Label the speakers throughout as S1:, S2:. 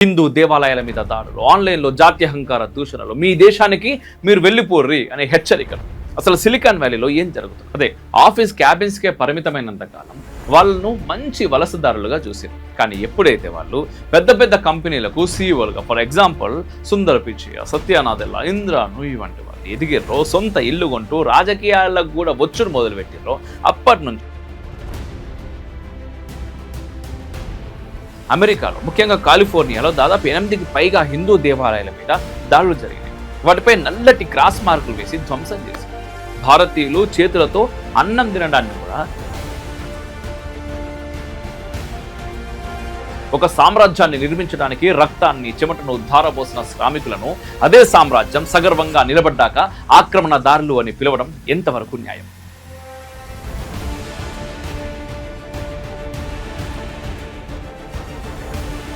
S1: హిందూ దేవాలయాల మీద దాడులు, ఆన్లైన్లో జాత్యహంకార దూషణలు, మీ దేశానికి మీరు వెళ్ళిపోర్రి అనే హెచ్చరికలు. అసలు సిలికాన్ వ్యాలీలో ఏం జరుగుతుంది? అదే ఆఫీస్ క్యాబిన్స్కే పరిమితమైనంత కాలం వాళ్ళను మంచి వలసదారులుగా చూసారు. కానీ ఎప్పుడైతే వాళ్ళు పెద్ద పెద్ద కంపెనీలకు సీఈఓలుగా, ఫర్ ఎగ్జాంపుల్ సుందర్ పిచై, సత్యానాదెల్లా, ఇంద్రా నూయి వంటి వాళ్ళు ఎదిగిర్రో, సొంత ఇల్లు కొంటూ రాజకీయాలకు కూడా వచ్చుడు మొదలుపెట్టిర్రో, అప్పటి నుంచి అమెరికాలో ముఖ్యంగా కాలిఫోర్నియాలో దాదాపు 8కి పైగా హిందూ దేవాలయాల మీద దాడులు జరిగినాయి. వాటిపై నల్లటి క్రాస్ మార్కులు వేసి ధ్వంసం చేశారు. భారతీయులు చేతులతో అన్నం తినడాన్ని కూడా ఒక సామ్రాజ్యాన్ని నిర్మించడానికి రక్తాన్ని, చెమటను ధారపోసిన శ్రామికులను అదే సామ్రాజ్యం సగర్వంగా నిలబడ్డాక ఆక్రమణదారులు అని పిలవడం ఎంతవరకు న్యాయం?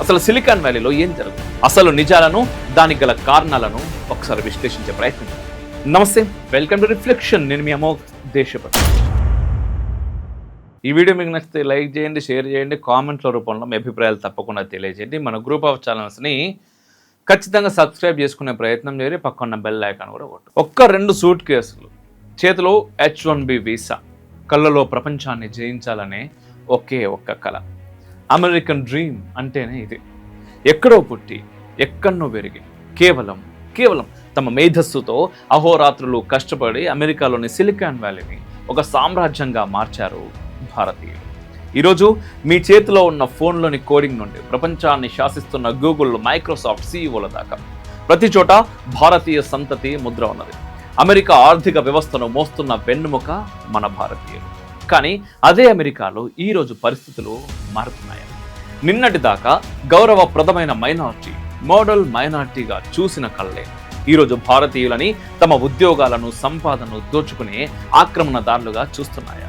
S1: అసలు సిలికాన్ వ్యాలీలో ఏం జరుగుతుంది? అసలు నిజాలను, దానికి గల కారణాలను ఒకసారి విశ్లేషించే ప్రయత్నం. నమస్తే, వెల్కమ్ టు రిఫ్లెక్షన్. నేను మీ అమోఘ్ దేశపతి. ఈ వీడియో మీకు నచ్చితే లైక్ చేయండి, షేర్ చేయండి, కామెంట్ల రూపంలో మీ అభిప్రాయాలు తప్పకుండా తెలియజేయండి. మన గ్రూప్ ఆఫ్ ఛానల్స్ని ఖచ్చితంగా సబ్స్క్రైబ్ చేసుకునే ప్రయత్నం చేయండి. పక్కన బెల్ ఐకాన్ కూడా కొట్టు. 2 సూట్ కేసులు, చేతిలో H1B వీసా, కళ్ళలో ప్రపంచాన్ని జయించాలనే ఒకే ఒక్క కళ. అమెరికన్ డ్రీమ్ అంటేనే ఇది. ఎక్కడో పుట్టి ఎక్కడనో పెరిగి కేవలం తమ మేధస్సుతో అహోరాత్రులు కష్టపడి అమెరికాలోని సిలికాన్ వ్యాలీని ఒక సామ్రాజ్యంగా మార్చారు భారతీయులు. ఈరోజు మీ చేతిలో ఉన్న ఫోన్లోని కోడింగ్ నుండి ప్రపంచాన్ని శాసిస్తున్న గూగుల్, మైక్రోసాఫ్ట్ సీఈఓల దాకా ప్రతి చోట భారతీయ సంతతి ముద్ర ఉన్నది. అమెరికా ఆర్థిక వ్యవస్థను మోస్తున్న వెన్నెముక మన భారతీయులు. కానీ అదే అమెరికాలో ఈరోజు పరిస్థితులు మారుతున్నాయి. నిన్నటి దాకా గౌరవప్రదమైన మైనారిటీ, మోడల్ మైనారిటీగా చూసిన కళ్ళే ఈరోజు భారతీయులని తమ ఉద్యోగాలను, సంపాదనను దోచుకునే ఆక్రమణదారులుగా చూస్తున్నాయా?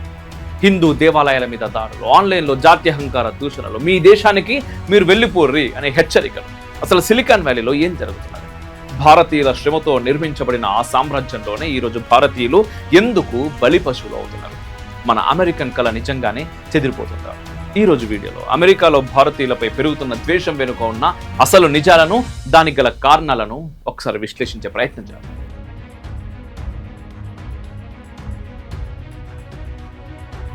S1: హిందూ దేవాలయాల మీద దాడులు, ఆన్లైన్లో జాత్యహంకార దూషణలు, మీ దేశానికి మీరు వెళ్ళిపోర్రి అనే హెచ్చరికలు. అసలు సిలికాన్ వ్యాలీలో ఏం జరుగుతున్నది? భారతీయుల శ్రమతో నిర్మించబడిన ఆ సామ్రాజ్యంలోనే ఈరోజు భారతీయులు ఎందుకు బలి పశువులు అవుతున్నారు? మన అమెరికన్ కళ నిజంగానే చెదిరిపోతుంటారు. ఈరోజు వీడియోలో అమెరికాలో భారతీయులపై పెరుగుతున్న ద్వేషం వెనుక ఉన్న అసలు నిజాలను, దానికి గల కారణాలను ఒకసారి విశ్లేషించే ప్రయత్నం చేద్దాం.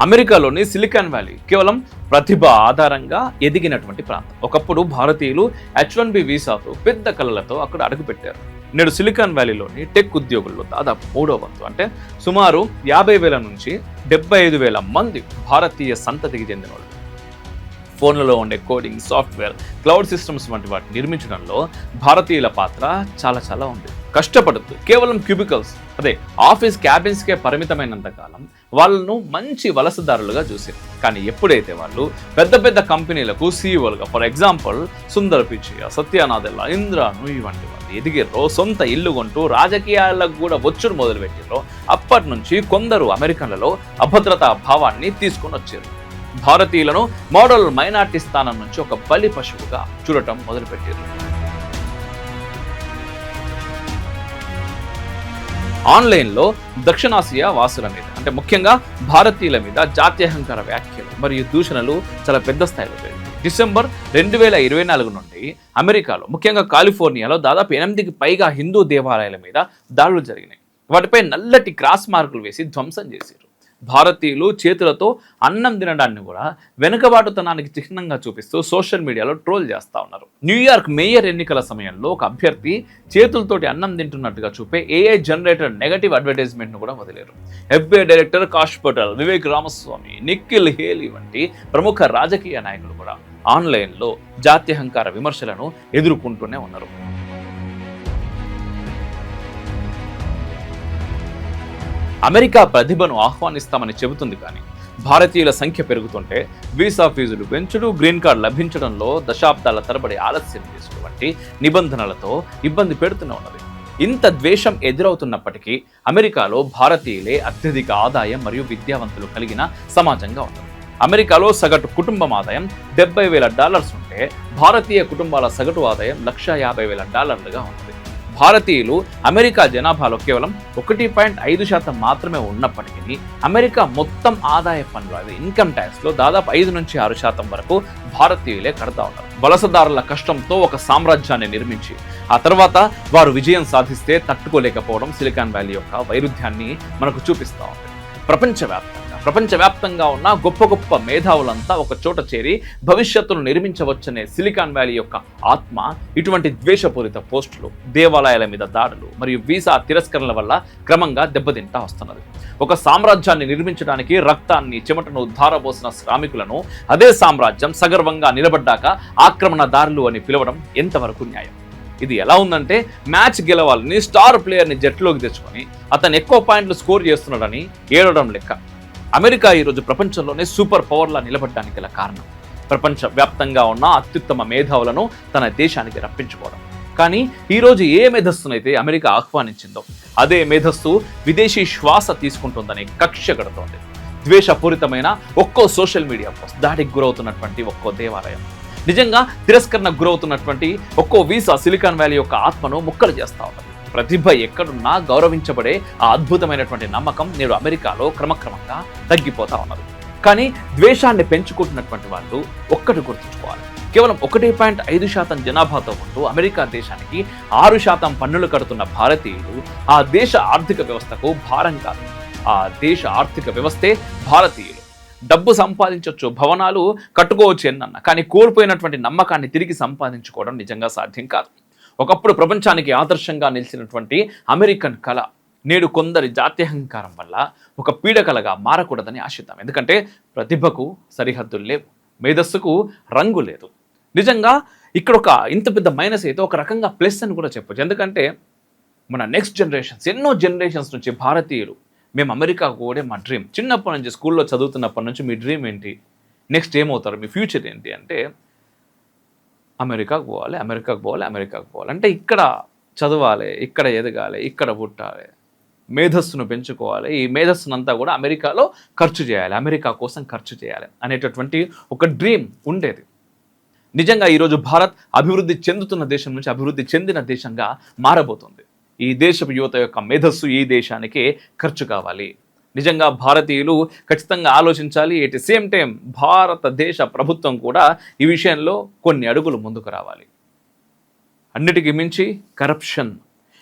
S1: అమెరికాలోని సిలికాన్ వ్యాలీ కేవలం ప్రతిభ ఆధారంగా ఎదిగినటువంటి ప్రాంతం. ఒకప్పుడు భారతీయులు H1B వీసాతో, పెద్ద కళలతో అక్కడ అడుగుపెట్టారు. నేడు సిలికాన్ వ్యాలీలోని టెక్ ఉద్యోగుల్లో దాదాపు 3వ వంతు, అంటే సుమారు 50,000 నుంచి 75,000 మంది భారతీయ సంతతికి చెందిన వాళ్ళు. ఫోన్లలో ఉండే కోడింగ్, సాఫ్ట్వేర్, క్లౌడ్ సిస్టమ్స్ వంటి వాటిని నిర్మించడంలో భారతీయుల పాత్ర చాలా ఉంది. కష్టపడుతూ కేవలం క్యూబికల్స్, అదే ఆఫీస్ క్యాబిన్స్కే పరిమితమైనంత కాలం వాళ్ళను మంచి వలసదారులుగా చూసారు. కానీ ఎప్పుడైతే వాళ్ళు పెద్ద పెద్ద కంపెనీలకు సీఈఓలుగా, ఫర్ ఎగ్జాంపుల్ సుందర్ పిచై, సత్యానాదెల్లా, ఇంద్రా నూయి వంటి వాళ్ళు ఎదిగిర్రో, సొంత ఇల్లు కొంటూ రాజకీయాలకు కూడా వచ్చుడు మొదలుపెట్టిర్రో, అప్పటి నుంచి కొందరు అమెరికన్లలో అభద్రతా భావాన్ని తీసుకొని వచ్చారు. భారతీయులను మోడల్ మైనార్టీ స్థానం నుంచి ఒక బలి పశువుగా చూడటం మొదలుపెట్టారు. ఆన్లైన్లో దక్షిణాసియా వాసుల మీద, అంటే ముఖ్యంగా భారతీయుల మీద జాత్యహంకార వ్యాఖ్యలు మరియు దూషణలు చాలా పెద్ద స్థాయిలో పెరిగాయి. డిసెంబర్ 2024 నుండి అమెరికాలో ముఖ్యంగా కాలిఫోర్నియాలో దాదాపు 8కి పైగా హిందూ దేవాలయాల మీద దాడులు జరిగినాయి. వాటిపై నల్లటి క్రాస్ మార్కులు వేసి ధ్వంసం చేశారు. భారతీయులు చేతులతో అన్నం తినడాన్ని కూడా వెనుకబాటుతనానికి చిహ్నంగా చూపిస్తూ సోషల్ మీడియాలో ట్రోల్ చేస్తూ ఉన్నారు. న్యూయార్క్ మేయర్ ఎన్నికల సమయంలో ఒక అభ్యర్థి చేతులతోటి అన్నం తింటున్నట్టుగా చూపే AI జనరేటర్ నెగటివ్ అడ్వర్టైజ్మెంట్ను కూడా వదిలేరు. FBI director Kash Patel, Vivek Ramaswamy, Nikki Haley వంటి ప్రముఖ రాజకీయ నాయకులు కూడా ఆన్లైన్లో జాత్యహంకార విమర్శలను ఎదుర్కొంటూనే ఉన్నారు. అమెరికా ప్రతిభను ఆహ్వానిస్తామని చెబుతుంది, కానీ భారతీయుల సంఖ్య పెరుగుతుంటే వీసా ఫీజులు పెంచుడు, గ్రీన్ కార్డ్ లభించడంలో దశాబ్దాల తరబడి ఆలస్యం చేసుడు వంటి నిబంధనలతో ఇబ్బంది పెడుతూనే ఉన్నది. ఇంత ద్వేషం ఎదురవుతున్నప్పటికీ అమెరికాలో భారతీయులే అత్యధిక ఆదాయం మరియు విద్యావంతులు కలిగిన సమాజంగా ఉంటుంది. అమెరికాలో సగటు కుటుంబం ఆదాయం $70,000 ఉంటే భారతీయ కుటుంబాల సగటు ఆదాయం $150,000గా ఉంటుంది. భారతీయులు అమెరికా జనాభాలో కేవలం 1.5% మాత్రమే ఉన్నప్పటికీ అమెరికా మొత్తం ఆదాయ పన్నులు, అది ఇన్కమ్ ట్యాక్స్లో దాదాపు 5 నుంచి 6% వరకు భారతీయులే కడతా ఉన్నారు. వలసదారుల కష్టంతో ఒక సామ్రాజ్యాన్ని నిర్మించి ఆ తర్వాత వారు విజయం సాధిస్తే తట్టుకోలేకపోవడం సిలికాన్ వ్యాలీ యొక్క వైరుధ్యాన్ని మనకు చూపిస్తూ ఉంది. ప్రపంచవ్యాప్తంగా ఉన్న గొప్ప గొప్ప మేధావులంతా ఒక చోట చేరి భవిష్యత్తును నిర్మించవచ్చనే సిలికాన్ వ్యాలీ యొక్క ఆత్మ ఇటువంటి ద్వేషపూరిత పోస్టులు, దేవాలయాల మీద దాడులు మరియు వీసా తిరస్కరణల వల్ల క్రమంగా దెబ్బతింటా వస్తున్నది. ఒక సామ్రాజ్యాన్ని నిర్మించడానికి రక్తాన్ని, చెమటను ధారపోసిన శ్రామికులను అదే సామ్రాజ్యం సగర్వంగా నిలబడ్డాక ఆక్రమణదారులు అని పిలవడం ఎంతవరకు న్యాయం? ఇది ఎలా ఉందంటే, మ్యాచ్ గెలవాలని స్టార్ ప్లేయర్ని జట్టులోకి తెచ్చుకొని అతను ఎక్కువ పాయింట్లు స్కోర్ చేస్తున్నాడని ఏడవడం లెక్క. అమెరికా ఈరోజు ప్రపంచంలోనే సూపర్ పవర్లా నిలబడడానికి గల కారణం ప్రపంచ వ్యాప్తంగా ఉన్న అత్యుత్తమ మేధావులను తన దేశానికి రప్పించుకోవడం. కానీ ఈరోజు ఏ మేధస్సునైతే అమెరికా ఆహ్వానించిందో అదే మేధస్సు విదేశీ శ్వాస తీసుకుంటుందని కక్ష కడుతోంది. ద్వేషపూరితమైన ఒక్కో సోషల్ మీడియా పోస్ట్, దాడికి గురవుతున్నటువంటి ఒక్కో దేవాలయం, నిజంగా తిరస్కరణకు గురవుతున్నటువంటి ఒక్కో వీసా సిలికాన్ వ్యాలీ యొక్క ఆత్మను ముక్కలు చేస్తా ఉన్నది. ప్రతిభ ఎక్కడున్నా గౌరవించబడే ఆ అద్భుతమైనటువంటి నమ్మకం నేడు అమెరికాలో క్రమక్రమంగా తగ్గిపోతా ఉన్నది. కానీ ద్వేషాన్ని పెంచుకుంటున్నటువంటి వాళ్ళు ఒక్కటి గుర్తుంచుకోవాలి, కేవలం 1.5% జనాభాతో ఉంటూ అమెరికా దేశానికి 6% పన్నులు కడుతున్న భారతీయులు ఆ దేశ ఆర్థిక వ్యవస్థకు భారం కాదు. ఆ దేశ ఆర్థిక వ్యవస్థే భారతీయులు. డబ్బు సంపాదించవచ్చు, భవనాలు కట్టుకోవచ్చు ఎన్నన్న, కానీ కోల్పోయినటువంటి నమ్మకాన్ని తిరిగి సంపాదించుకోవడం నిజంగా సాధ్యం కాదు. ఒకప్పుడు ప్రపంచానికి ఆదర్శంగా నిలిచినటువంటి అమెరికన్ కళ నేడు కొందరి జాత్యహంకారం వల్ల ఒక పీడకలగా మారకూడదని ఆశిద్దాం. ఎందుకంటే ప్రతిభకు సరిహద్దులు లేవు, మేధస్సుకు రంగు లేదు. నిజంగా ఇక్కడ ఒక ఇంత పెద్ద మైనస్ అయితే ఒక రకంగా ప్లస్ అని కూడా చెప్పొచ్చు. ఎందుకంటే మన నెక్స్ట్ జనరేషన్స్, ఎన్నో జనరేషన్స్ నుంచి భారతీయులు మేము అమెరికాకు పోవడే మా డ్రీమ్. చిన్నప్పటి నుంచి స్కూల్లో చదువుతున్నప్పటి నుంచి మీ డ్రీమ్ ఏంటి, నెక్స్ట్ ఏమవుతారు, మీ ఫ్యూచర్ ఏంటి అంటే అమెరికాకు పోవాలి, అమెరికాకు పోవాలి, అమెరికాకు పోవాలి. అంటే ఇక్కడ చదవాలి, ఇక్కడ ఎదగాలి, ఇక్కడ పుట్టాలి, మేధస్సును పెంచుకోవాలి, ఈ మేధస్సునంతా కూడా అమెరికాలో ఖర్చు చేయాలి, అమెరికా కోసం ఖర్చు చేయాలి అనేటటువంటి ఒక డ్రీమ్ ఉండేది. నిజంగా ఈరోజు భారత్ అభివృద్ధి చెందుతున్న దేశం నుంచి అభివృద్ధి చెందిన దేశంగా మారబోతుంది. ఈ దేశపు యువత యొక్క మేధస్సు ఈ దేశానికే ఖర్చు కావాలి. నిజంగా భారతీయులు ఖచ్చితంగా ఆలోచించాలి. ఎట్ ది సేమ్ టైం భారతదేశ ప్రభుత్వం కూడా ఈ విషయంలో కొన్ని అడుగులు ముందుకు రావాలి. అన్నిటికీ మించి కరప్షన్.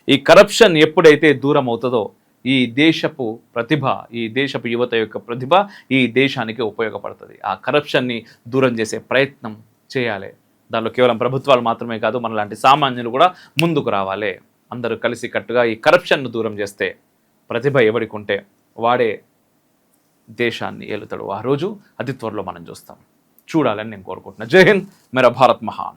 S1: ఈ కరప్షన్ ఎప్పుడైతే దూరం అవుతుందో ఈ దేశపు ప్రతిభ, ఈ దేశపు యువత యొక్క ప్రతిభ ఈ దేశానికి ఉపయోగపడుతుంది. ఆ కరప్షన్ని దూరం చేసే ప్రయత్నం చేయాలి. దానిలో కేవలం ప్రభుత్వాలు మాత్రమే కాదు, మనలాంటి సామాన్యులు కూడా ముందుకు రావాలి. అందరూ కలిసి కట్టుగా ఈ కరప్షన్ను దూరం చేస్తే ప్రతిభ ఎవరికి ఉంటే వాడే దేశాన్ని ఏలుతాడు. ఆ రోజు అతి త్వరలో మనం చూస్తాం. చూడాలని నేను కోరుకుంటున్నాను. జై హింద్, మేరా భారత్ మహాన్.